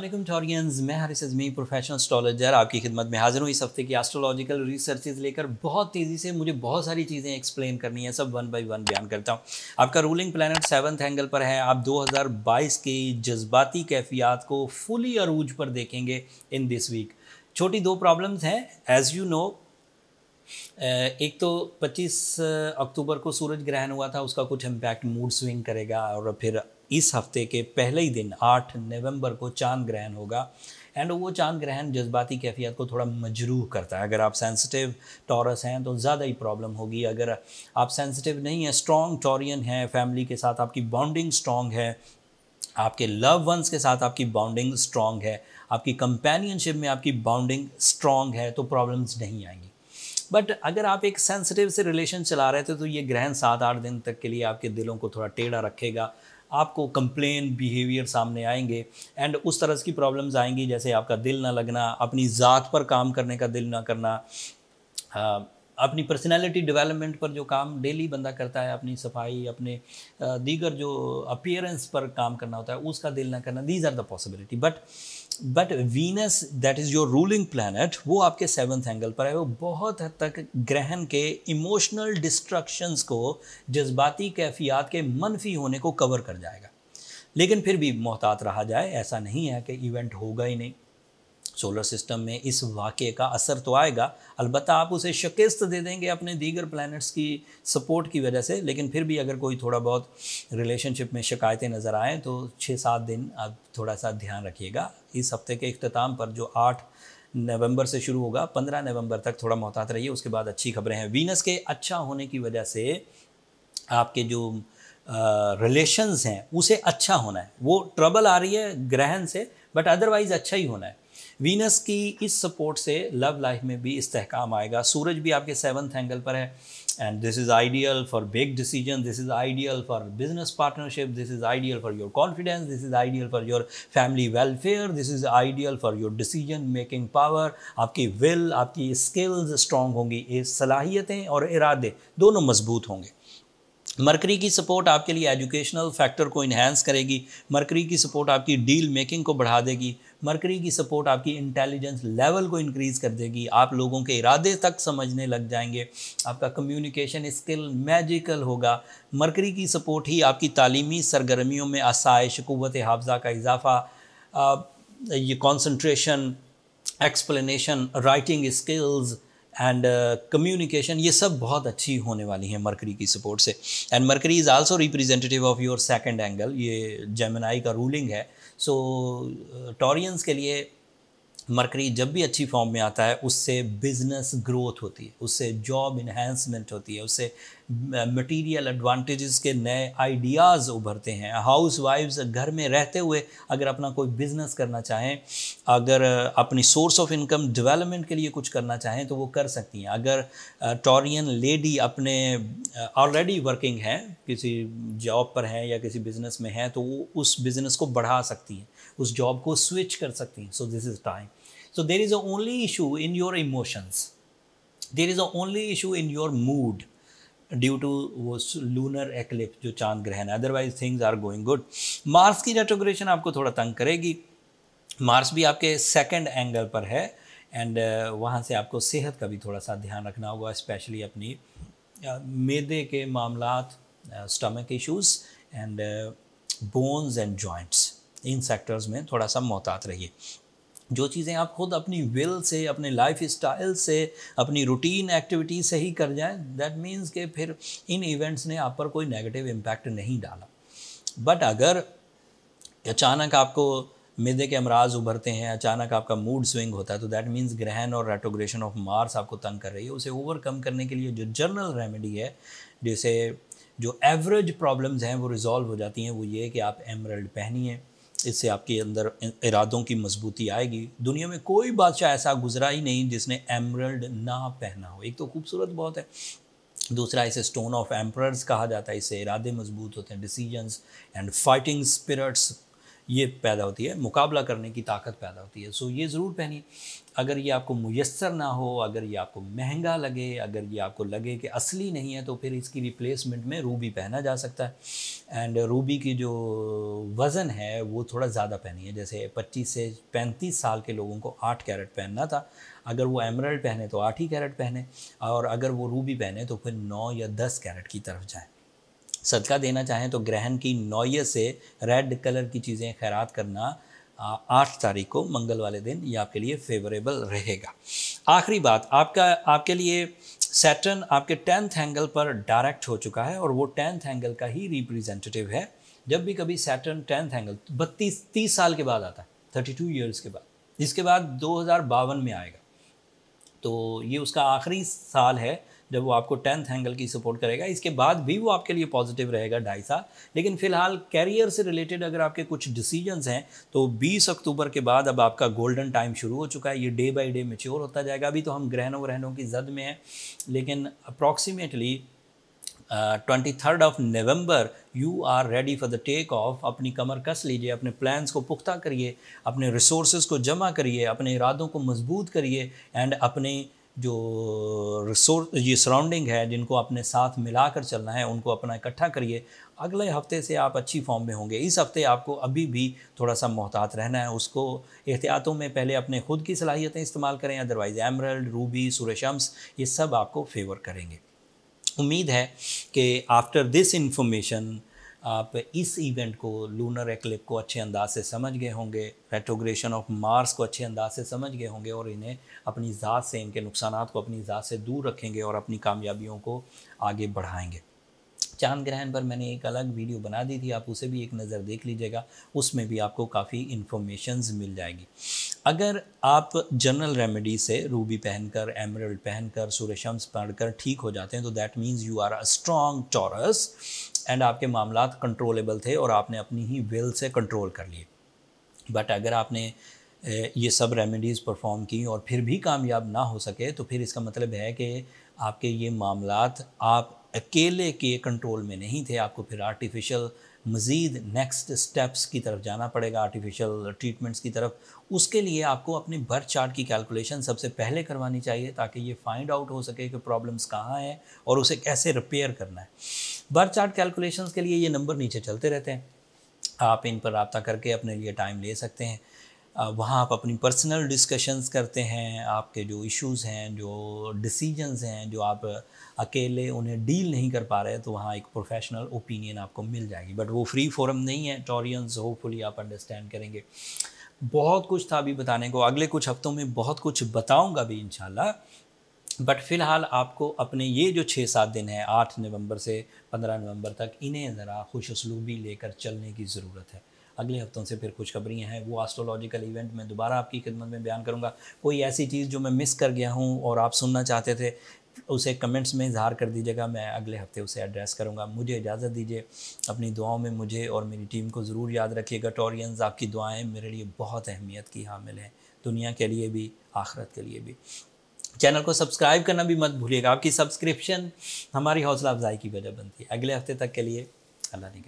अस्सलाम टॉरियंस, मैं Haris अज़मी professional astrologer आपकी खिदमत में हाजिर हूँ इस हफ्ते की एस्ट्रोलॉजिकल रिसर्चेज लेकर। बहुत तेज़ी से मुझे बहुत सारी चीज़ें एक्सप्लेन करनी है, सब वन बाय वन बयान करता हूँ। आपका रूलिंग प्लैनेट 7th एंगल पर है। आप 2022 की जज्बाती कैफियत को फुली अरूज पर देखेंगे इन दिस वीक। छोटी दो प्रॉब्लम्स हैं एज़ यू नो। एक तो 25 अक्टूबर को सूरज ग्रहण हुआ था, उसका कुछ इम्पैक्ट मूड स्विंग करेगा। और फिर इस हफ्ते के पहले ही दिन 8 नवंबर को चांद ग्रहण होगा। एंड वो चांद ग्रहण जज्बाती कैफियत को थोड़ा मजरूह करता है। अगर आप सेंसिटिव टॉरस हैं तो ज़्यादा ही प्रॉब्लम होगी। अगर आप सेंसिटिव नहीं हैं, स्ट्रॉन्ग टॉरियन हैं, फैमिली के साथ आपकी बॉन्डिंग स्ट्रॉन्ग है, आपके लव वंस के साथ आपकी बॉन्डिंग स्ट्रॉन्ग है, आपकी कंपेनियनशिप में आपकी बॉन्डिंग स्ट्रॉन्ग है, तो प्रॉब्लम्स नहीं आएंगी। बट अगर आप एक सेंसिटिव से रिलेशन चला रहे थे तो ये ग्रहण 7-8 दिन तक के लिए आपके दिलों को थोड़ा टेढ़ा रखेगा। आपको कंप्लेन बिहेवियर सामने आएंगे एंड उस तरह की प्रॉब्लम्स आएंगी, जैसे आपका दिल ना लगना, अपनी ज़ात पर काम करने का दिल ना करना, अपनी पर्सनैलिटी डेवलपमेंट पर जो काम डेली बंदा करता है, अपनी सफाई, अपने दीगर जो अपीयरेंस पर काम करना होता है उसका दिल ना करना। These are the possibility. But Venus that is your ruling planet, वो आपके 7th एंगल पर है। वो बहुत हद तक ग्रहण के इमोशनल डिस्ट्रक्शंस को, जज्बाती कैफियत के मनफी होने को कवर कर जाएगा। लेकिन फिर भी मोहतात रहा जाए, ऐसा नहीं है कि इवेंट होगा ही नहीं। सोलर सिस्टम में इस वाक़े का असर तो आएगा, अलबत्ता आप उसे शिकस्त दे देंगे अपने दीगर प्लैनेट्स की सपोर्ट की वजह से। लेकिन फिर भी अगर कोई थोड़ा बहुत रिलेशनशिप में शिकायतें नज़र आएँ तो 6-7 दिन आप थोड़ा सा ध्यान रखिएगा। इस हफ्ते के इख्तिताम पर जो 8 नवंबर से शुरू होगा, 15 नवंबर तक थोड़ा मोहतात रहिए। उसके बाद अच्छी खबरें हैं। वीनस के अच्छा होने की वजह से आपके जो रिलेशंस हैं उसे अच्छा होना है। वो ट्रबल आ रही है ग्रहण से, बट अदरवाइज़ अच्छा ही होना है। वीनस की इस सपोर्ट से लव लाइफ में भी इस्तेहकाम आएगा। सूरज भी आपके 7th एंगल पर है and this is ideal for big decision, this is ideal for business partnership, this is ideal for your confidence, this is ideal for your family welfare, this is ideal for your decision making power. आपकी will, आपकी skills strong होंगी, ये सलाहियतें और इरादे दोनों मजबूत होंगे। Mercury की सपोर्ट आपके लिए एजुकेशनल फैक्टर को इन्हेंस करेगी। मरकरी की सपोर्ट आपकी डील मेकिंग को बढ़ा देगी। मरकरी की सपोर्ट आपकी इंटेलिजेंस लेवल को इंक्रीज़ कर देगी। आप लोगों के इरादे तक समझने लग जाएंगे। आपका कम्युनिकेशन स्किल मैजिकल होगा। मरकरी की सपोर्ट ही आपकी तालीमी सरगर्मियों में आसाइश, क़ुव्वत हाफ़ज़ा का इजाफ़ा, ये concentration, explanation, writing skills and communication, ये सब बहुत अच्छी होने वाली हैं मरकरी की सपोर्ट से। And mercury is also representative of your 2nd angle, ये जेमिनाई का रूलिंग है। सो टॉरियंस के लिए मरकरी जब भी अच्छी फॉर्म में आता है उससे बिजनेस ग्रोथ होती है, उससे जॉब इन्हेंसमेंट होती है, उससे मटेरियल एडवांटेजेस के नए आइडियाज़ उभरते हैं। हाउस वाइफ्स घर में रहते हुए अगर अपना कोई बिज़नेस करना चाहें, अगर अपनी सोर्स ऑफ इनकम डेवलपमेंट के लिए कुछ करना चाहें तो वो कर सकती हैं। अगर टॉरियन लेडी अपने ऑलरेडी वर्किंग हैं, किसी जॉब पर हैं या किसी बिज़नेस में हैं, तो वो उस बिज़नेस को बढ़ा सकती हैं, उस जॉब को स्विच कर सकती हैं। So this is time. So there is a only issue in your emotions. There is a only issue in your mood due to वो lunar eclipse जो चांद ग्रहण है। Otherwise things are going good. Mars की retrogression आपको थोड़ा तंग करेगी। मार्स भी आपके 2nd एंगल पर है एंड वहाँ से आपको सेहत का भी थोड़ा सा ध्यान रखना होगा, स्पेशली अपनी मैदे के मामलात, stomach issues and bones and joints, in sectors में थोड़ा सा मोहतात रहिए। जो चीज़ें आप खुद अपनी विल से, अपने लाइफ स्टाइल से, अपनी रूटीन एक्टिविटी से ही कर जाएं, दैट मीन्स कि फिर इन इवेंट्स ने आप पर कोई नेगेटिव इम्पैक्ट नहीं डाला। बट अगर अचानक आपको मैदे के अमराज उभरते हैं, अचानक आपका मूड स्विंग होता है, तो दैट मीन्स ग्रहण और रेट्रोग्रेशन ऑफ मार्स आपको तंग कर रही है। उसे ओवरकम करने के लिए जो जनरल रेमेडी है, जैसे जो एवरेज प्रॉब्लम्स हैं वो रिजॉल्व हो जाती हैं, वो ये है कि आप एमरल्ड पहनिए। इससे आपके अंदर इरादों की मजबूती आएगी। दुनिया में कोई बादशाह ऐसा गुजरा ही नहीं जिसने एमरल्ड ना पहना हो। एक तो खूबसूरत बहुत है, दूसरा इसे स्टोन ऑफ एम्परर्स कहा जाता है। इससे इरादे मजबूत होते हैं, डिसीजंस एंड फाइटिंग स्पिरिट्स ये पैदा होती है, मुकाबला करने की ताकत पैदा होती है। सो ये ज़रूर पहनिए। अगर ये आपको मुयस्सर ना हो, अगर ये आपको महंगा लगे, अगर ये आपको लगे कि असली नहीं है, तो फिर इसकी रिप्लेसमेंट में रूबी पहना जा सकता है। एंड रूबी की जो वज़न है वो थोड़ा ज़्यादा पहनिए। जैसे 25 से 35 साल के लोगों को 8 कैरेट पहनना था, अगर वो एमरल्ड पहने तो 8 ही कैरेट पहने, और अगर वो रूबी पहने तो फिर 9 या 10 कैरेट की तरफ जाएँ। सदका देना चाहें तो ग्रहण की नौयत से रेड कलर की चीज़ें खैरात करना 8 तारीख को मंगल वाले दिन ये आपके लिए फेवरेबल रहेगा। आखिरी बात, आपके लिए सैटर्न आपके 10th एंगल पर डायरेक्ट हो चुका है, और वो 10th एंगल का ही रिप्रेजेंटेटिव है। जब भी कभी सैटर्न 10th एंगल 30 साल के बाद आता है, 32 ईयर्स के बाद, इसके बाद 2052 में आएगा, तो ये उसका आखिरी साल है जब वो आपको 10th एंगल की सपोर्ट करेगा। इसके बाद भी वो आपके लिए पॉजिटिव रहेगा 2.5 साल। लेकिन फ़िलहाल कैरियर से रिलेटेड अगर आपके कुछ डिसीजंस हैं तो 20 अक्टूबर के बाद अब आपका गोल्डन टाइम शुरू हो चुका है। ये डे बाय डे मैच्योर होता जाएगा। अभी तो हम ग्रहणों की जद में हैं, लेकिन approximately 23rd of November you are ready for the take off. अपनी कमर कस लीजिए, अपने प्लान्स को पुख्ता करिए, अपने रिसोर्सेज को जमा करिए, अपने इरादों को मजबूत करिए, एंड अपने जो ये सराउंडिंग है जिनको अपने साथ मिलाकर चलना है उनको अपना इकट्ठा करिए। अगले हफ्ते से आप अच्छी फॉर्म में होंगे। इस हफ्ते आपको अभी भी थोड़ा सा मोहतात रहना है। उसको एहतियातों में पहले अपने खुद की सलाहियतें इस्तेमाल करें, अदरवाइज़ एमरल्ड, रूबी, सूर्य शम्स ये सब आपको फेवर करेंगे। उम्मीद है कि आफ्टर दिस इंफॉर्मेशन आप इस इवेंट को, लूनर एक्लिप्स को अच्छे अंदाज से समझ गए होंगे, रेट्रोग्रेशन ऑफ मार्स को अच्छे अंदाज से समझ गए होंगे, और इन्हें अपनी ज़ात से, इनके नुकसानात को अपनी ज़ात से दूर रखेंगे और अपनी कामयाबियों को आगे बढ़ाएंगे। चांद ग्रहण पर मैंने एक अलग वीडियो बना दी थी, आप उसे भी एक नज़र देख लीजिएगा, उसमें भी आपको काफ़ी इन्फॉर्मेशंस मिल जाएगी। अगर आप जनरल रेमेडी से रूबी पहनकर, एमरल्ड पहनकर, सूर्य शम्स पढ़कर ठीक हो जाते हैं तो that means you are a strong Taurus, and आपके मामलात कंट्रोलेबल थे और आपने अपनी ही विल से कंट्रोल कर लिए। बट अगर आपने ये सब रेमेडीज़ परफॉर्म की और फिर भी कामयाब ना हो सके, तो फिर इसका मतलब है कि आपके ये मामलात आप अकेले के कंट्रोल में नहीं थे। आपको फिर आर्टिफिशियल मज़ीद नेक्स्ट स्टेप्स की तरफ जाना पड़ेगा, आर्टिफिशियल ट्रीटमेंट्स की तरफ। उसके लिए आपको अपने बर्थ चार्ट की कैलकुलेशन सबसे पहले करवानी चाहिए, ताकि ये फाइंड आउट हो सके कि प्रॉब्लम्स कहाँ हैं और उसे कैसे रिपेयर करना है। बर्थ चार्ट कैलकुलेशंस के लिए ये नंबर नीचे चलते रहते हैं, आप इन पर रब्ता करके अपने लिए टाइम ले सकते हैं। वहाँ आप अपनी पर्सनल डिस्कशंस करते हैं, आपके जो इश्यूज़ हैं, जो डिसीजंस हैं, जो आप अकेले उन्हें डील नहीं कर पा रहे, तो वहाँ एक प्रोफेशनल ओपिनियन आपको मिल जाएगी। बट वो फ्री फोरम नहीं है, टॉरियंस, होपफुली आप अंडरस्टैंड करेंगे। बहुत कुछ था अभी बताने को, अगले कुछ हफ्तों में बहुत कुछ बताऊँगा भी इंशाल्लाह। बट फ़िलहाल आपको अपने ये जो 6-7 दिन है, 8 नवंबर से 15 नवंबर तक, इन्हें ज़रा खुशउस्लूबी लेकर चलने की ज़रूरत है। अगले हफ्तों से फिर खुशखबरियाँ हैं, वो एस्ट्रोलॉजिकल इवेंट में दोबारा आपकी खिदमत में बयान करूँगा। कोई ऐसी चीज़ जो मैं मिस कर गया हूँ और आप सुनना चाहते थे, उसे कमेंट्स में इज़हार कर दीजिएगा, मैं अगले हफ्ते उसे एड्रेस करूँगा। मुझे इजाज़त दीजिए, अपनी दुआओं में मुझे और मेरी टीम को ज़रूर याद रखिएगा। टॉरियंस, आपकी दुआएँ मेरे लिए बहुत अहमियत की हामिल हैं, दुनिया के लिए भी, आखिरत के लिए भी। चैनल को सब्सक्राइब करना भी मत भूलिएगा, आपकी सब्सक्रिप्शन हमारी हौसला अफजाई की वजह बनती है। अगले हफ्ते तक के लिए अल्लाह ने